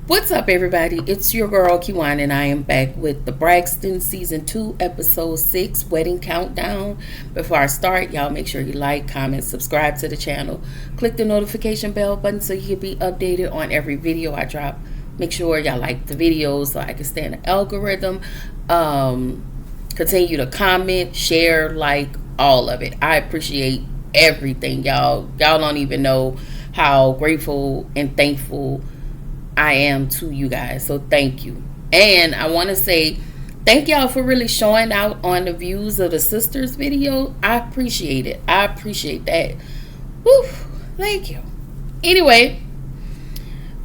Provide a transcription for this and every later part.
What's up, everybody? It's your girl Kiwan, and I am back with the Braxton Season 2, Episode 6, Wedding Countdown. Before I start, y'all make sure you like, comment, subscribe to the channel. Click the notification bell button so you can be updated on every video I drop. Make sure y'all like the videos so I can stay in the algorithm. Continue to comment, share, like, all of it. I appreciate everything, y'all. Y'all don't even know how grateful and thankful I am to you guys. So thank you. And I want to say thank y'all for really showing out on the views of the sisters video. I appreciate it. I appreciate that. Woo, thank you. Anyway,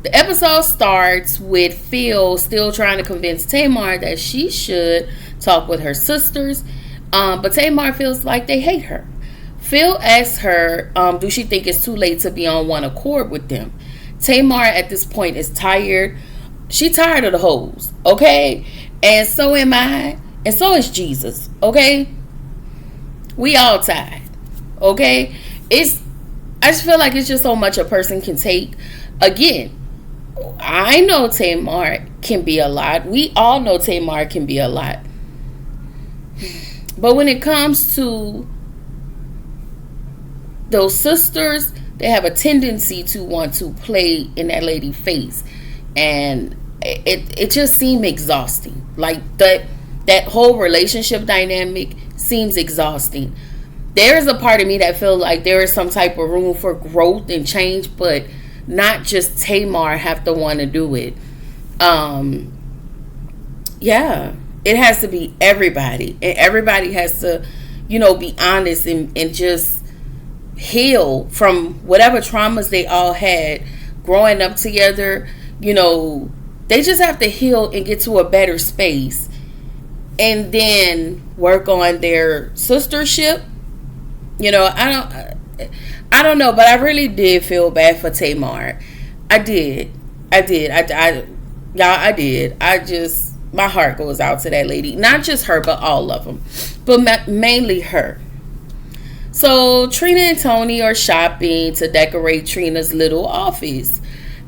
the episode starts with Phil still trying to convince Tamar that she should talk with her sisters. But Tamar feels like they hate her. Phil asks her, do she think it's too late to be on one accord with them? Tamar at this point is tired. She tired of the hoes, okay? And so am I. And so is Jesus, okay? We all tired, okay? I just feel like it's just so much a person can take. Again, I know Tamar can be a lot. We all know Tamar can be a lot. But when it comes to those sisters, they have a tendency to want to play in that lady's face, and it just seemed exhausting. Like that whole relationship dynamic seems exhausting. There is a part of me that feels like there is some type of room for growth and change, but not just Tamar have to want to do it. Yeah, it has to be everybody, and everybody has to, be honest and just heal from whatever traumas they all had growing up together. They just have to heal and get to a better space, and then work on their sistership. I don't know, but I really did feel bad for Tamar. I did. My heart goes out to that lady. Not just her, but all of them, but mainly her. So Trina and Tony are shopping to decorate Trina's little office.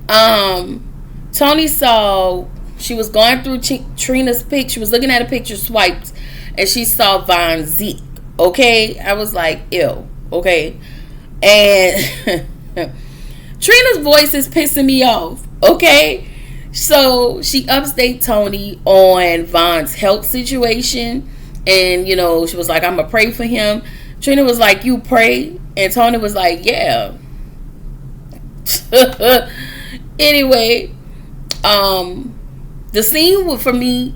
Tony saw, she was going through Trina's picture. She was looking at a picture swiped, and she saw Von Zeke. Okay, I was like, ew. Okay, and Trina's voice is pissing me off. Okay, so she upstate Tony on Von's health situation, and she was like, I'm gonna pray for him. Trina was like, you pray? And Tony was like, yeah. Anyway, the scene for me,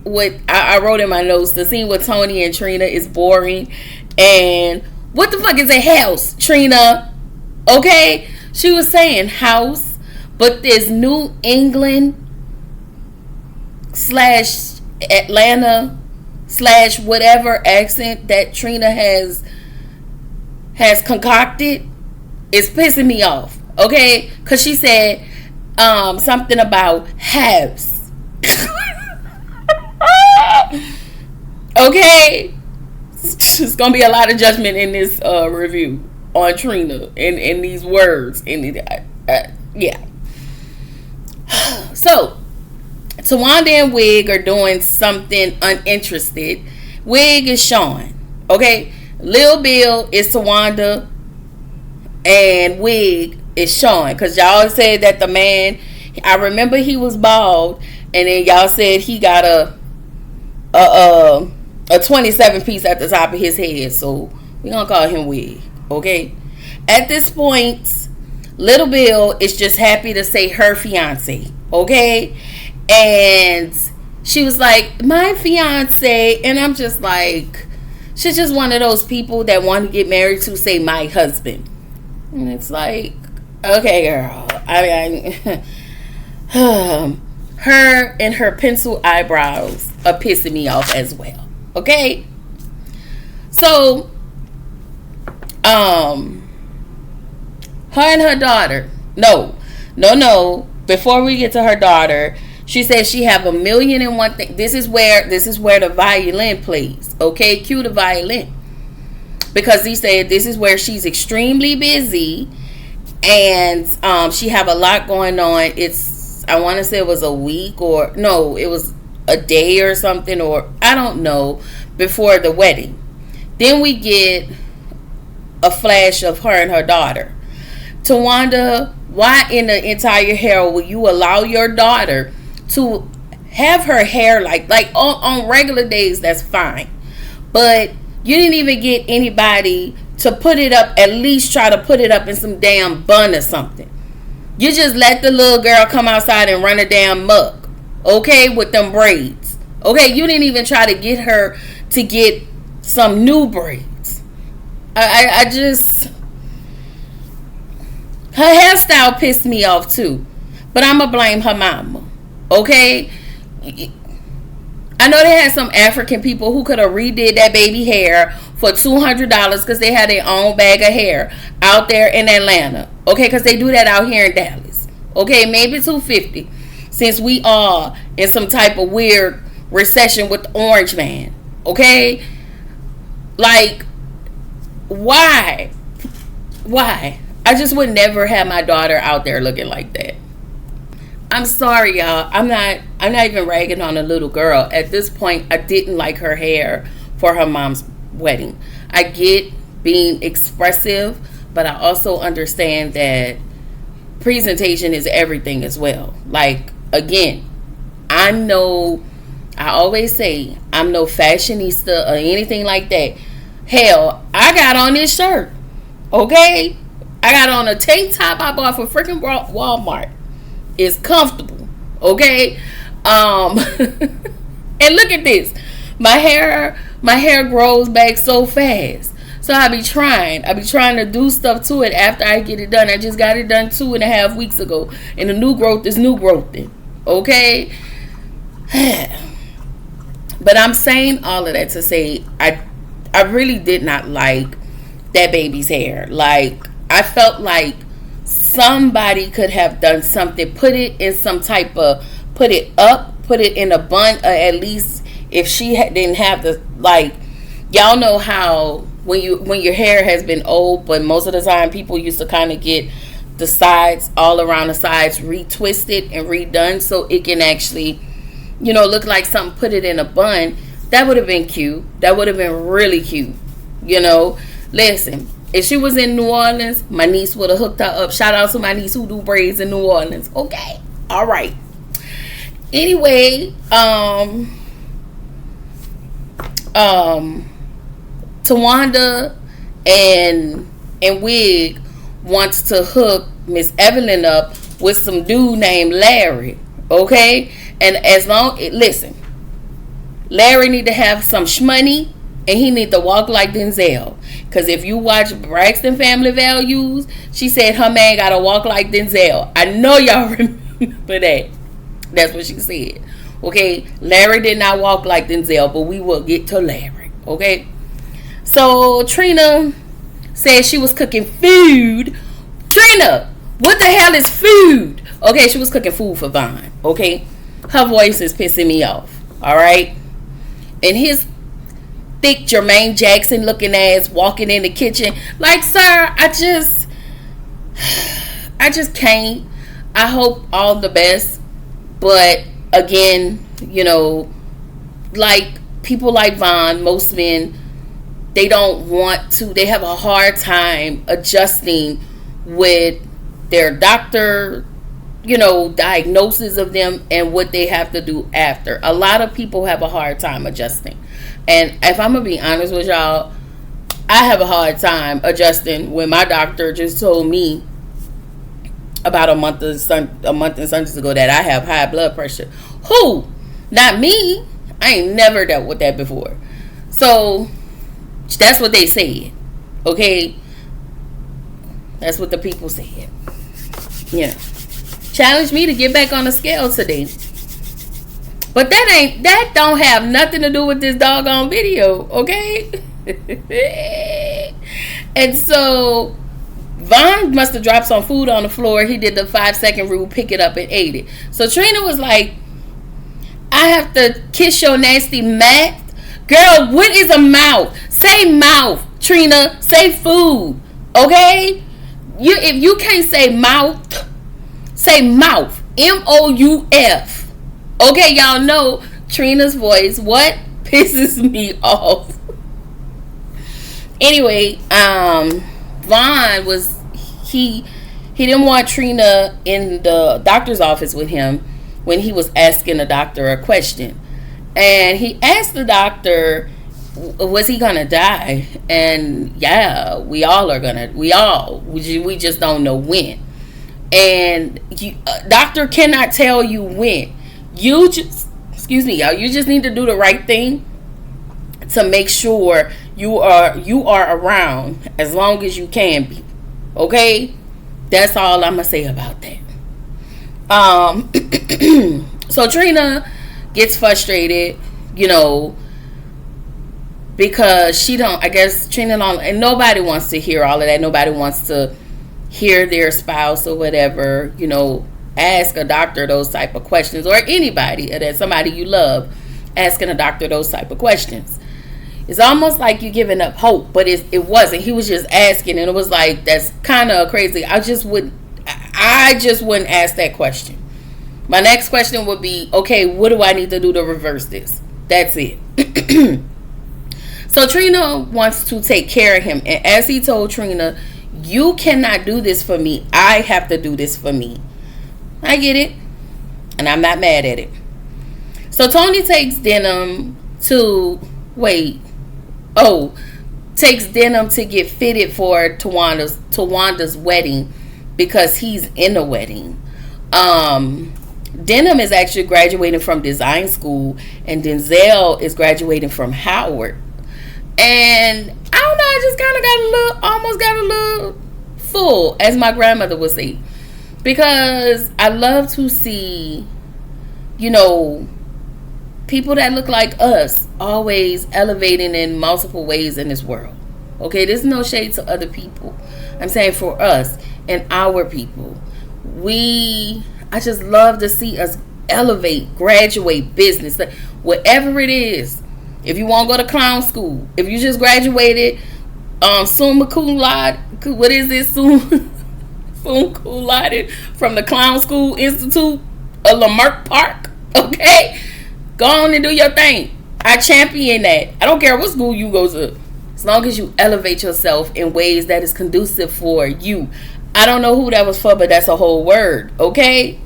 what I wrote in my notes, the scene with Tony and Trina is boring. And what the fuck is a house, Trina? Okay? She was saying house, but this New England / Atlanta / whatever accent that Trina has concocted is pissing me off, okay? Because she said something about house. Okay? There's going to be a lot of judgment in this review on Trina and these words. Yeah. So, Tawanda and Wig are doing something uninterested. Wig is Sean. Okay? Lil Bill is Tawanda, and Wig is Sean. Because y'all said that the man, I remember he was bald, and then y'all said he got a 27 piece at the top of his head. So we're going to call him Wig. Okay? At this point, Little Bill is just happy to say her fiance. Okay? And she was like, my fiance. And I'm just like, she's just one of those people that want to get married to say my husband. And it's like, okay, girl. Her and her pencil eyebrows are pissing me off as well. Okay? So, her and her daughter. No. Before we get to her daughter, she says she have 1,000,001 things. This is where the violin plays. Okay, cue the violin. Because he said this is where she's extremely busy, and she have a lot going on. It's days. I want to say it was a week, or no, it was a day or something, or I don't know, before the wedding. Then we get a flash of her and her daughter. Tawanda, why in the entire hell will you allow your daughter to have her hair like on regular days? That's fine, but you didn't even get anybody to put it up, at least try to put it up in some damn bun or something. You just let the little girl come outside and run a damn muck, okay, with them braids. Okay, you didn't even try to get her to get some new braids. I just... Her hairstyle pissed me off too. But I'm going to blame her mama, okay? I know they had some African people who could have redid that baby hair for $200 because they had their own bag of hair out there in Atlanta. Okay, because they do that out here in Dallas. Okay, maybe $250 since we are in some type of weird recession with the orange man. Okay? Like, why? Why? I just would never have my daughter out there looking like that. I'm sorry, y'all. I'm not even ragging on a little girl. At this point, I didn't like her hair for her mom's wedding. I get being expressive, but I also understand that presentation is everything as well. Like, again, I always say I'm no fashionista or anything like that. Hell, I got on this shirt, okay? I got on a tank top I bought for freaking Walmart. It's comfortable, okay? And look at this. My hair grows back so fast. So I be trying to do stuff to it after I get it done. I just got it done 2.5 weeks ago. And the new growth is new growthing, okay? But I'm saying all of that to say I really did not like that baby's hair. Like, I felt like somebody could have done something, put it in some type of, put it in a bun, or at least if she didn't have the, like, y'all know how when your hair has been old, but most of the time people used to kind of get the sides, all around the sides, retwisted and redone so it can actually, look like something, put it in a bun. That would have been cute. That would have been really cute. Listen, if she was in New Orleans, my niece would have hooked her up. Shout out to my niece who do braids in New Orleans. Okay. All right. Anyway, Tawanda and Wig wants to hook Miss Evelyn up with some dude named Larry. Okay? And listen, Larry need to have some shmoney, and he need to walk like Denzel. Because if you watch Braxton Family Values, she said her man got to walk like Denzel. I know y'all remember that. That's what she said. Okay? Larry did not walk like Denzel, but we will get to Larry. Okay? So, Trina said she was cooking food. Trina, what the hell is food? Okay, she was cooking food for Vaughn. Okay? Her voice is pissing me off. Alright? And his thick Jermaine Jackson looking ass walking in the kitchen. Like, sir, I just can't. I hope all the best. But, again, like people like Vaughn, most men, they don't want to, they have a hard time adjusting with their doctor, diagnosis of them and what they have to do after. A lot of people have a hard time adjusting. And if I'm going to be honest with y'all, I have a hard time adjusting when my doctor just told me about a month and Sundays ago that I have high blood pressure. Who? Not me. I ain't never dealt with that before. So, that's what they said. Okay? That's what the people said. Challenge me to get back on the scale today. But that don't have nothing to do with this doggone video, okay? And so Vaughn must have dropped some food on the floor. He did the 5-second rule, pick it up and ate it. So Trina was like, I have to kiss your nasty mouth. Girl, what is a mouth? Say mouth, Trina. Say food, okay? If you can't say mouth, say mouth. MOUF. Okay, y'all know Trina's voice. What pisses me off? Anyway, Vaughn was he didn't want Trina in the doctor's office with him when he was asking the doctor a question. And he asked the doctor, was he gonna die? And yeah, we just don't know when. And doctor cannot tell you when. You just, excuse me, y'all, you just need to do the right thing to make sure you are around as long as you can be. Okay? That's all I'm gonna say about that. So Trina gets frustrated, because Trina don't, and nobody wants to hear all of that. Nobody wants to hear their spouse or whatever, ask a doctor those type of questions, or anybody, or that somebody you love asking a doctor those type of questions. It's almost like you're giving up hope, but it wasn't. He was just asking, and it was like, that's kind of crazy. I just wouldn't ask that question. My next question would be, okay, what do I need to do to reverse this? That's it. So Trina wants to take care of him, and as he told Trina, you cannot do this for me. I have to do this for me. I get it, and I'm not mad at it. So Tony takes Denim to get fitted for Tawanda's wedding because he's in a wedding. Denim is actually graduating from design school, and Denzel is graduating from Howard. And I don't know, I just kind of almost got a little full, as my grandmother would say, because I love to see, people that look like us always elevating in multiple ways in this world. Okay, there's no shade to other people. I'm saying for us and our people, I just love to see us elevate, graduate, business, whatever it is. If you want to go to clown school, if you just graduated, summa cum laude, what is it, summa cum laude from the Clown School Institute of Lamarck Park, okay? Go on and do your thing. I champion that. I don't care what school you go to, as long as you elevate yourself in ways that is conducive for you. I don't know who that was for, but that's a whole word, okay?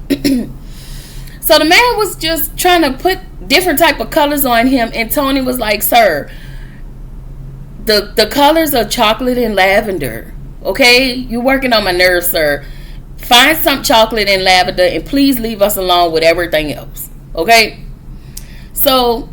So the man was just trying to put different type of colors on him, and Tony was like, sir, the colors are chocolate and lavender, okay? You're working on my nerves, sir. Find some chocolate and lavender, and please leave us alone with everything else, okay? So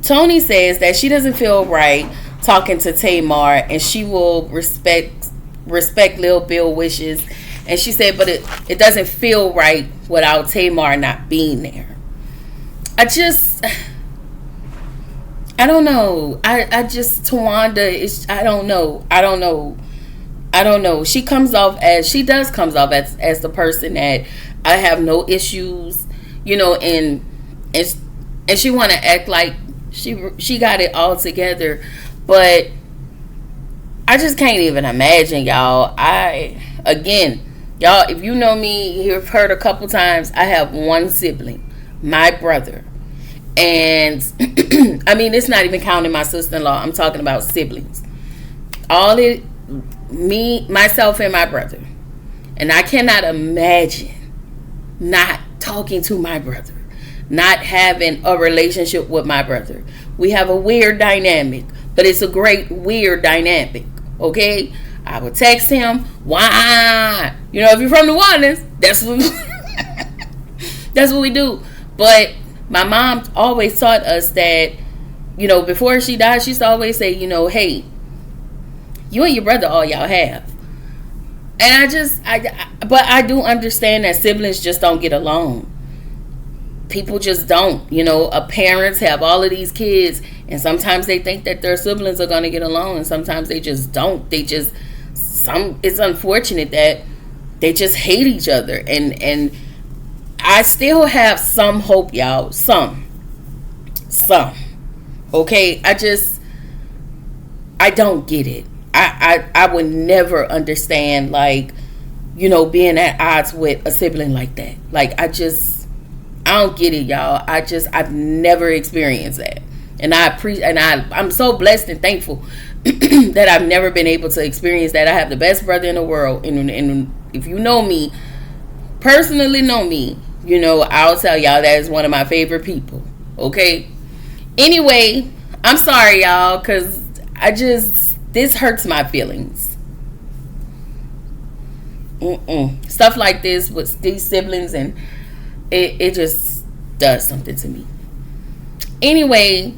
Tony says that she doesn't feel right talking to Tamar, and she will respect Lil Bill wishes. And she said, but it doesn't feel right without Tamar not being there. I don't know. Tawanda is, I don't know. She does comes off as the person that I have no issues, and she want to act like she got it all together, but I just can't even imagine, y'all. Y'all, if you know me, you've heard a couple times, I have one sibling, my brother. And it's not even counting my sister-in-law. I'm talking about siblings. Myself, and my brother. And I cannot imagine not talking to my brother, not having a relationship with my brother. We have a weird dynamic, but it's a great weird dynamic, okay? I would text him, why? If you're from New Orleans, that's what we do. But my mom always taught us that, before she died, she used to always say, hey, you and your brother, all y'all have. And but I do understand that siblings just don't get along. People just don't. Parents have all of these kids, and sometimes they think that their siblings are going to get along, and sometimes they just don't. It's unfortunate that they just hate each other, and I still have some hope, y'all. Some. Okay, I don't get it. I would never understand, like, being at odds with a sibling like that. Like, I don't get it, y'all. I've never experienced that. And I'm so blessed and thankful that I've never been able to experience that. I have the best brother in the world. And if you know me, personally know me, I'll tell y'all that is one of my favorite people. Okay? Anyway, I'm sorry, y'all, because this hurts my feelings. Stuff like this with these siblings, and it just does something to me. Anyway,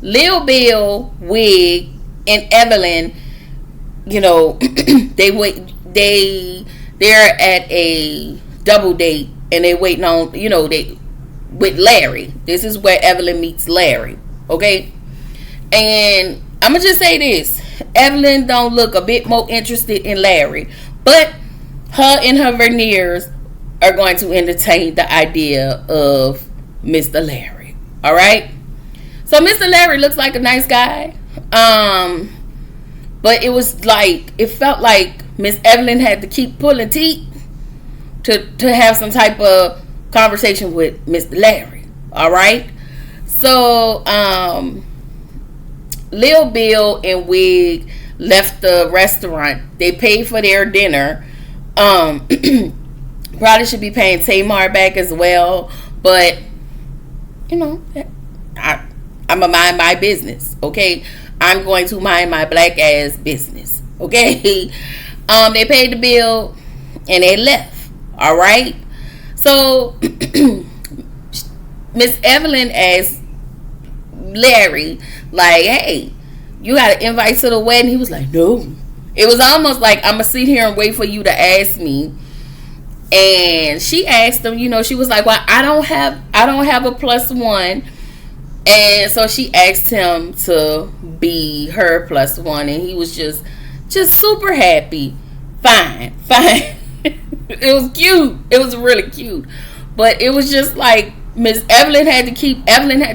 Lil Bill, Wig, and Evelyn, they're at a double date, and they waiting on, they with Larry. This is where Evelyn meets Larry. Okay? And I'm gonna just say this. Evelyn don't look a bit more interested in Larry, but her and her Verniers are going to entertain the idea of Mr. Larry. All right? So Mr. Larry looks like a nice guy. But it felt like Miss Evelyn had to keep pulling teeth to have some type of conversation with Mr. Larry. All right? So, Lil Bill and Wig left the restaurant. They paid for their dinner. Probably should be paying Tamar back as well. But, I'm going to mind my business. Okay? I'm going to mind my black ass business. Okay? They paid the bill and they left. All right? So, Miss Evelyn asked Larry, like, hey, you got an invite to the wedding? He was like, no. It was almost like, I'm gonna sit here and wait for you to ask me. And she asked him, she was like, well, I don't have a +1. And so she asked him to be her +1, and he was just super happy. Fine. It was cute. It was really cute. But it was just like Miss Evelyn had to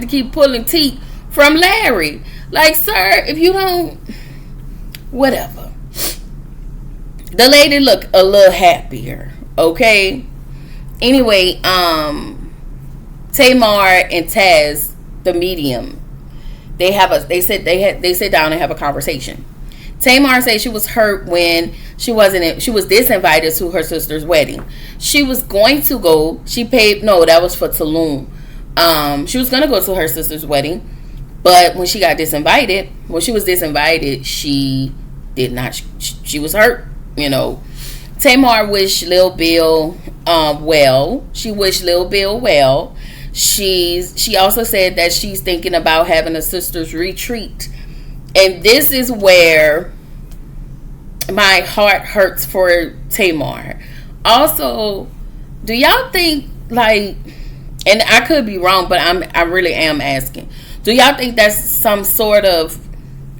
keep pulling teeth from Larry. Like, sir, if you don't, whatever. The lady looked a little happier. Okay. Anyway, Tamar and Taz, the medium, they sit down and have a conversation. Tamar said she was hurt when she was disinvited to her sister's wedding. She was going to go. That was for Tulum. She was going to go to her sister's wedding, but when she was disinvited, she did not. She was hurt. Tamar wished Lil Bill well. She wished Lil Bill well. She also said that she's thinking about having a sister's retreat. And this is where my heart hurts for Tamar. Also, do y'all think, like, and I could be wrong, but I really am asking, do y'all think that's some sort of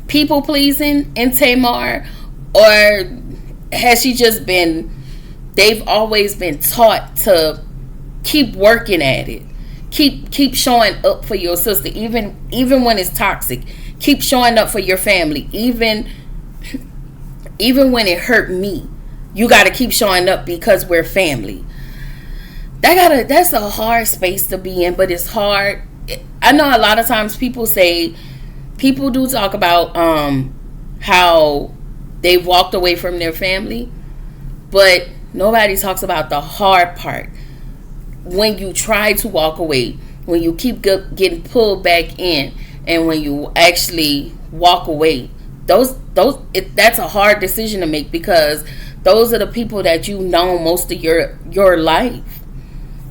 people pleasing in Tamar? Or has she just they've always been taught to keep working at it? Keep showing up for your sister, even when it's toxic. Keep showing up for your family, even when it hurt me. You got to keep showing up because we're family. That's a hard space to be in, but it's hard. I know a lot of times people do talk about how they've walked away from their family, but nobody talks about the hard part. When you try to walk away, when you keep getting pulled back in, and when you actually walk away, that's a hard decision to make, because those are the people that you know most of your life.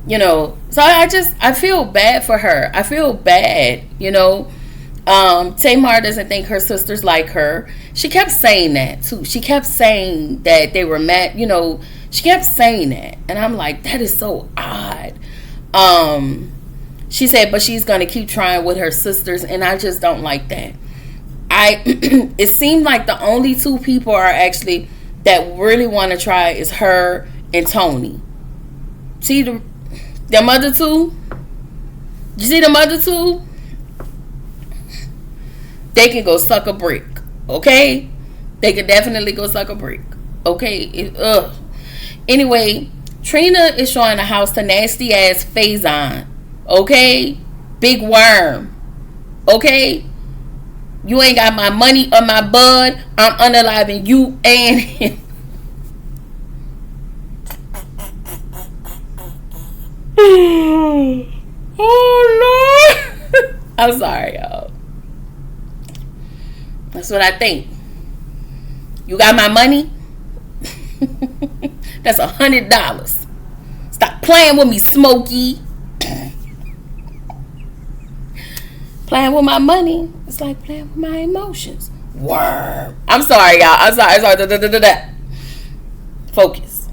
So I feel bad for her. I feel bad. Tamar doesn't think her sisters like her. She kept saying that too. She kept saying that they were mad. She kept saying that, and I'm like, that is so odd. She said, but she's gonna keep trying with her sisters, and I just don't like that. It seemed like the only two people are actually that really want to try is her and Tony. See them other two? You see them other two? They can go suck a brick, okay? They can definitely go suck a brick, okay? Anyway, Trina is showing the house to nasty ass Faison. Okay? Big worm. Okay? You ain't got my money or my bud. I'm unaliving you and him. Oh, Lord. I'm sorry, y'all. That's what I think. You got my money? That's $100. Stop playing with me, Smokey. Playing with my money, it's like playing with my emotions. Worm. I'm sorry, y'all. I'm sorry. Focus.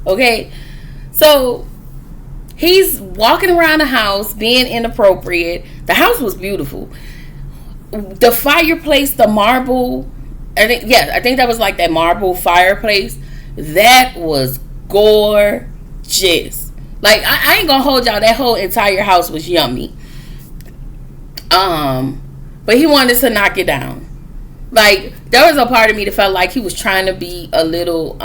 Okay? So, he's walking around the house, being inappropriate. The house was beautiful. The fireplace, the marble, I think that was like that marble fireplace. That was gorgeous. Like, I ain't gonna hold y'all. That whole entire house was yummy. But he wanted to knock it down. Like, there was a part of me that felt like he was trying to be a little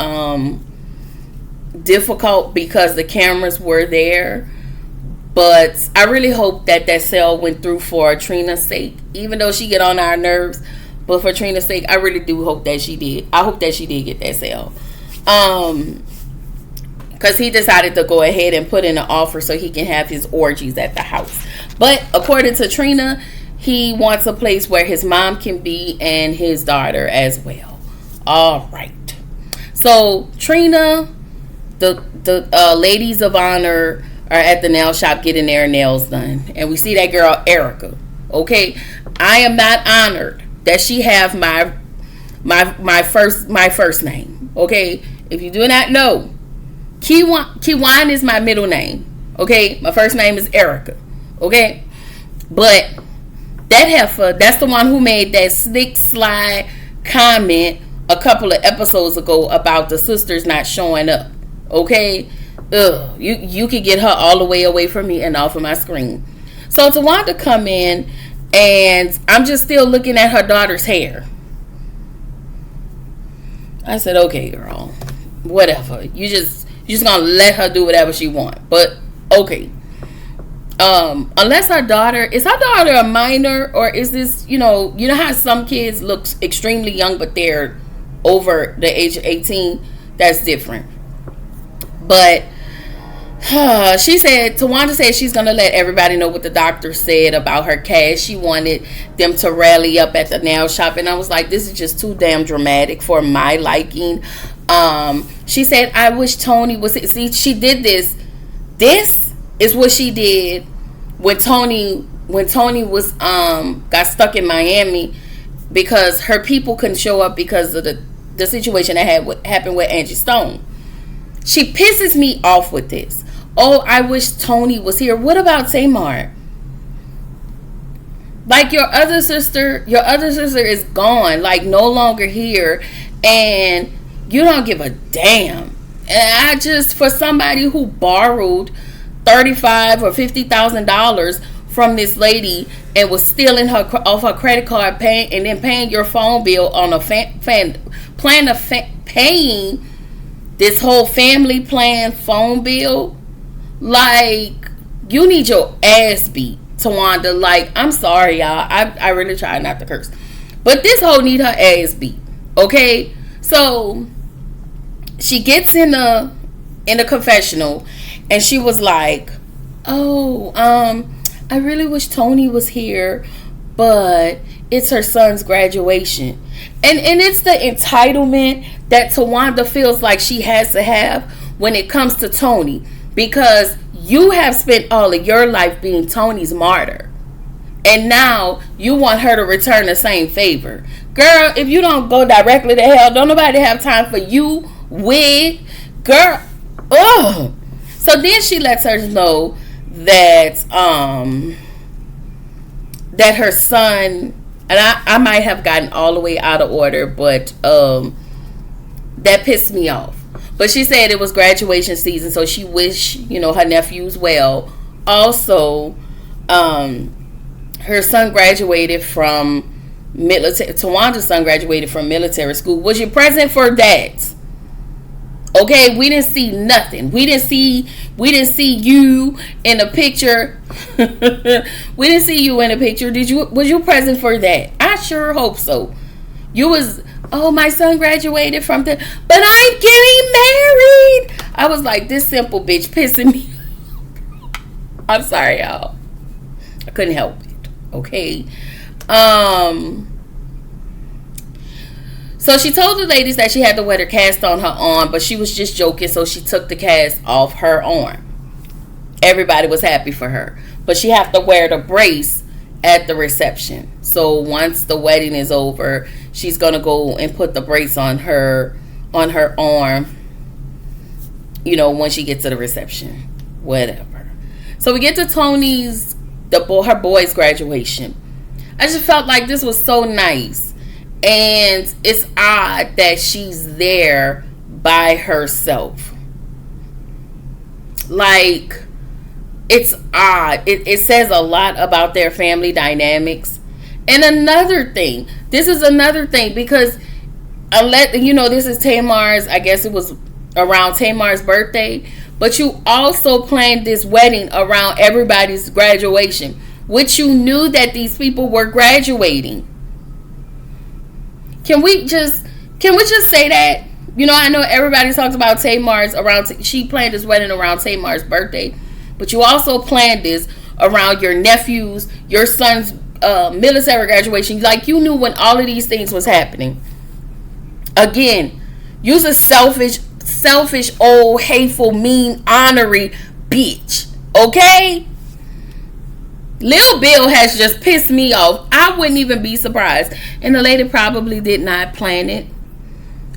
difficult because the cameras were there. But I really hope that sale went through for Trina's sake, even though she get on our nerves. But for Trina's sake, I really do hope that she did. I hope that she did get that sale. Because he decided to go ahead and put in an offer so he can have his orgies at the house. But according to Trina, he wants a place where his mom can be and his daughter as well. All right. So Trina, the ladies of honor are at the nail shop getting their nails done. And we see that girl, Erica. Okay. I am not honored that she have my first name. Okay. If you do not know, Kiwan is my middle name. Okay. My first name is Erica. Okay. But that heifer, that's the one who made that slick slide comment a couple of episodes ago about the sisters not showing up. Okay. You could get her all the way away from me and off of my screen. So Tawanda come in, and I'm just still looking at her daughter's hair. I said, okay, girl, whatever. You just gonna let her do whatever she want. But okay. Unless her daughter a minor, or is this, you know how some kids look extremely young but they're over the age of 18? That's different. But Tawanda said she's going to let everybody know what the doctor said about her cast. She wanted them to rally up at the nail shop. And I was like, this is just too damn dramatic for my liking. She said, I wish Tony was... See, she did this. This is what she did when Tony was got stuck in Miami, because her people couldn't show up because of the situation that happened with Angie Stone. She pisses me off with this. Oh, I wish Tony was here. What about Tamar? Like, your other sister is gone, like no longer here, and you don't give a damn. And for somebody who borrowed $35,000 or $50,000 from this lady and was stealing off her credit card, paying your phone bill on a paying this whole family plan phone bill. Like, you need your ass beat, Tawanda. Like, I'm sorry, y'all. I really try not to curse. But this hoe need her ass beat. Okay? So, she gets in a confessional, and she was like, oh, I really wish Tony was here, but it's her son's graduation. And it's the entitlement that Tawanda feels like she has to have when it comes to Tony. Because you have spent all of your life being Tony's martyr. And now you want her to return the same favor. Girl, if you don't go directly to hell, don't nobody have time for you, wig. Girl, ugh. So then she lets her know that that her son, and I might have gotten all the way out of order, but that pissed me off. But she said it was graduation season, so she wished, her nephews well. Also, her son graduated from military. Tawanda's son graduated from military school. Was you present for that? Okay, we didn't see nothing. We didn't see you in a picture. We didn't see you in a picture. Was you present for that? I sure hope so. You was, oh, my son graduated from the, but I'm getting married. I was like, this simple bitch pissing me. I'm sorry, y'all. I couldn't help it. Okay. So she told the ladies that she had to wear the cast on her arm, but she was just joking, so she took the cast off her arm. Everybody was happy for her. But she have to wear the brace at the reception. So once the wedding is over, she's going to go and put the brace on her arm, you know, when she gets to the reception. Whatever. So we get to Tony's, her boy's graduation. I just felt like this was so nice. And it's odd that she's there by herself. Like, it's odd. It says a lot about their family dynamics. And another thing, this is another thing, because unless, you know, this is Tamar's, I guess it was around Tamar's birthday, but you also planned this wedding around everybody's graduation, which you knew that these people were graduating. Can we just say that? You know, I know everybody talks about Tamar's she planned this wedding around Tamar's birthday, but you also planned this around your nephew's, your son's military graduation. Like, you knew when all of these things was happening. Again, you's a selfish, old, hateful, mean, honorary bitch. Okay? Lil Bill has just pissed me off. I wouldn't even be surprised. And the lady probably did not plan it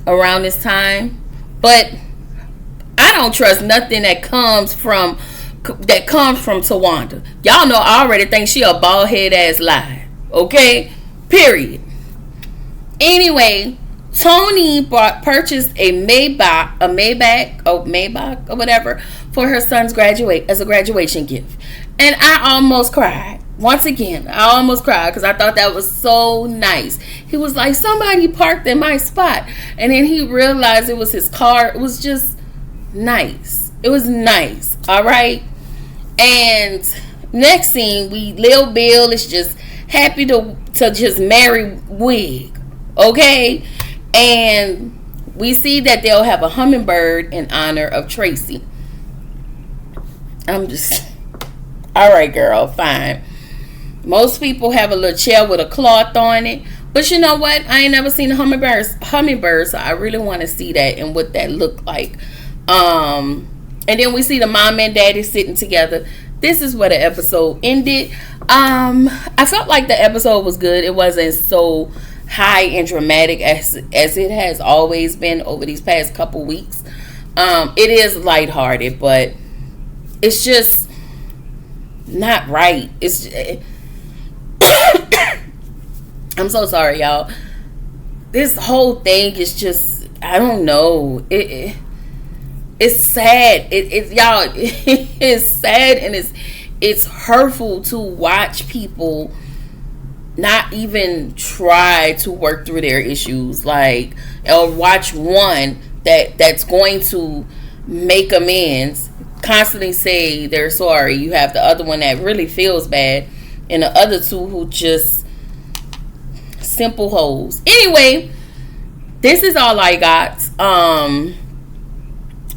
around this time. But I don't trust nothing that comes from Tawanda. Y'all know I already think she a bald head ass lie. Okay? Period. Anyway, Tony purchased a Maybach or whatever for her son's graduation gift. And I almost cried. Once again, I almost cried because I thought that was so nice. He was like, somebody parked in my spot. And then he realized it was his car. It was just nice. It was nice. All right. And next scene, Lil Bill is just happy to just marry Wig. Okay. And we see that they'll have a hummingbird in honor of Tracy. All right, girl, fine. Most people have a little chair with a cloth on it. But you know what? I ain't never seen a hummingbird, so I really want to see that and what that looked like. And then we see the mom and daddy sitting together. This is where the episode ended. I felt like the episode was good. It wasn't so high and dramatic as it has always been over these past couple weeks. It is lighthearted, but it's just not right. I'm so sorry, y'all. This whole thing is just, I don't know. It's sad. Y'all, it's sad, and it's hurtful to watch people not even try to work through their issues, like, or watch one that's going to make amends constantly say they're sorry. You have the other one that really feels bad, and the other two who just simple hoes. Anyway, this is all I got.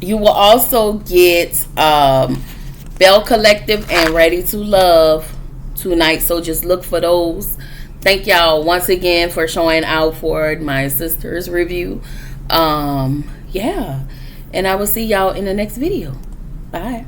You will also get Bell Collective and Ready to Love tonight, so just look for those. Thank y'all once again for showing out for my sister's review. Yeah, and I will see y'all in the next video. Bye.